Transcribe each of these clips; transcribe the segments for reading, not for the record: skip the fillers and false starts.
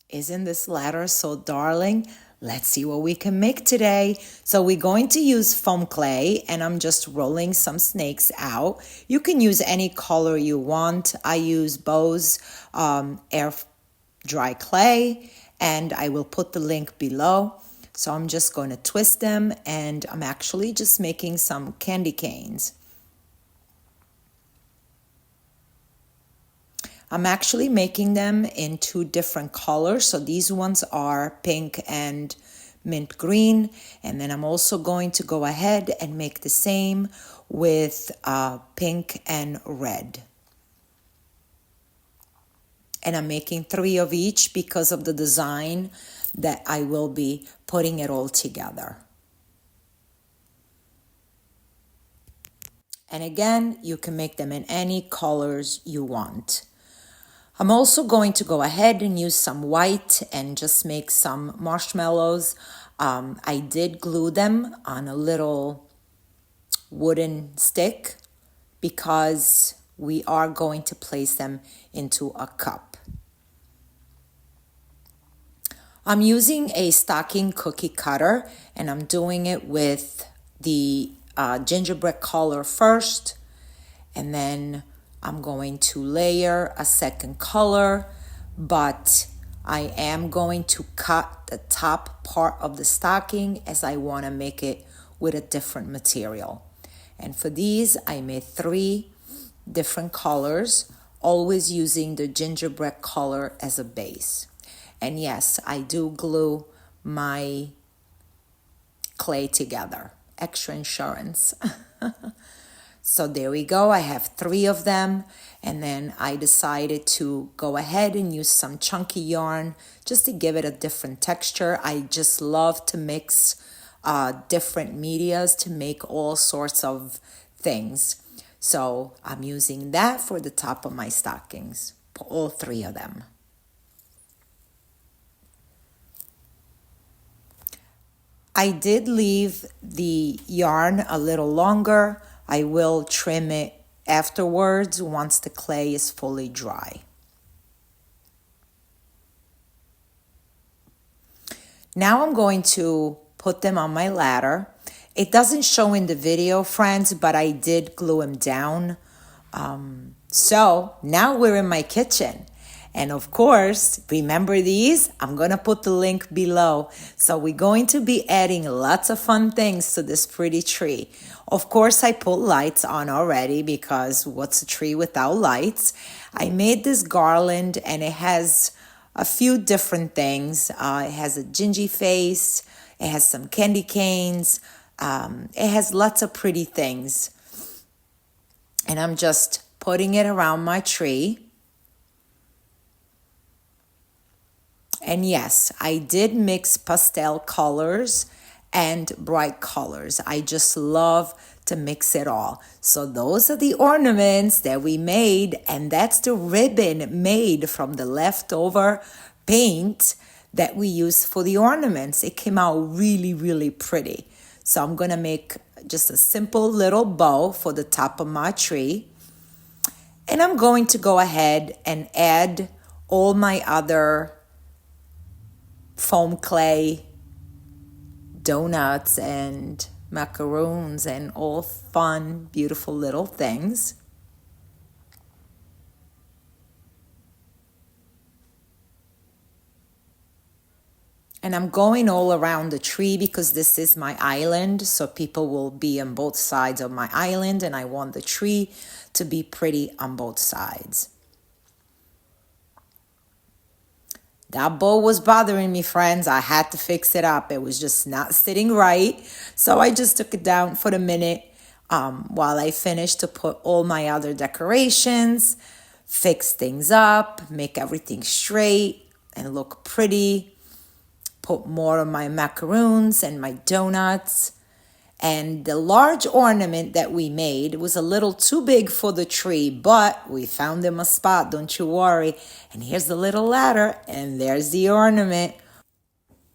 Isn't this ladder so darling? Let's see what we can make today. So we're going to use foam clay and I'm just rolling some snakes out. You can use any color you want. I use Bose air dry clay and I will put the link below. So I'm just going to twist them and I'm actually just making some candy canes. I'm actually making them in two different colors. So these ones are pink and mint green. And then I'm also going to go ahead and make the same with pink and red. And I'm making 3 of each because of the design that I will be putting it all together. And again, you can make them in any colors you want. I'm also going to go ahead and use some white and just make some marshmallows. I did glue them on a little wooden stick because we are going to place them into a cup. I'm using a stocking cookie cutter and I'm doing it with the gingerbread color first, and then I'm going to layer a second color, but I am going to cut the top part of the stocking as I want to make it with a different material. And for these, I made 3 different colors, always using the gingerbread color as a base. And yes, I do glue my clay together. Extra insurance. So there we go. I have 3 of them. And then I decided to go ahead and use some chunky yarn just to give it a different texture. I just love to mix different medias to make all sorts of things. So I'm using that for the top of my stockings, for all 3 of them. I did leave the yarn a little longer. I will trim it afterwards once the clay is fully dry. Now I'm going to put them on my ladder. It doesn't show in the video, friends, but I did glue them down. So now we're in my kitchen. And of course, remember these? I'm going to put the link below. So we're going to be adding lots of fun things to this pretty tree. Of course, I put lights on already because what's a tree without lights? I made this garland and it has a few different things. It has a gingy face. It has some candy canes. It has lots of pretty things. And I'm just putting it around my tree. And yes, I did mix pastel colors and bright colors. I just love to mix it all. So those are the ornaments that we made, and that's the ribbon made from the leftover paint that we used for the ornaments. It came out really, really pretty. So I'm going to make just a simple little bow for the top of my tree. And I'm going to go ahead and add all my other foam clay donuts and macaroons and all fun, beautiful little things. And I'm going all around the tree because this is my island, so people will be on both sides of my island, and I want the tree to be pretty on both sides. That bow was bothering me, friends. I had to fix it up. It was just not sitting right. So I just took it down for a minute while I finished to put all my other decorations, fix things up, make everything straight and look pretty. Put more of my macaroons and my donuts. And the large ornament that we made was a little too big for the tree, but we found them a spot, don't you worry. And here's the little ladder, and there's the ornament.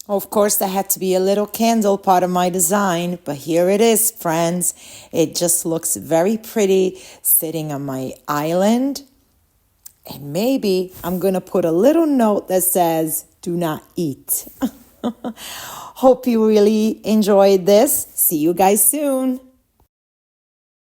Of course, there had to be a little candle part of my design, but here it is, friends. It just looks very pretty sitting on my island. And maybe I'm going to put a little note that says, do not eat. Hope you really enjoyed this. See you guys soon.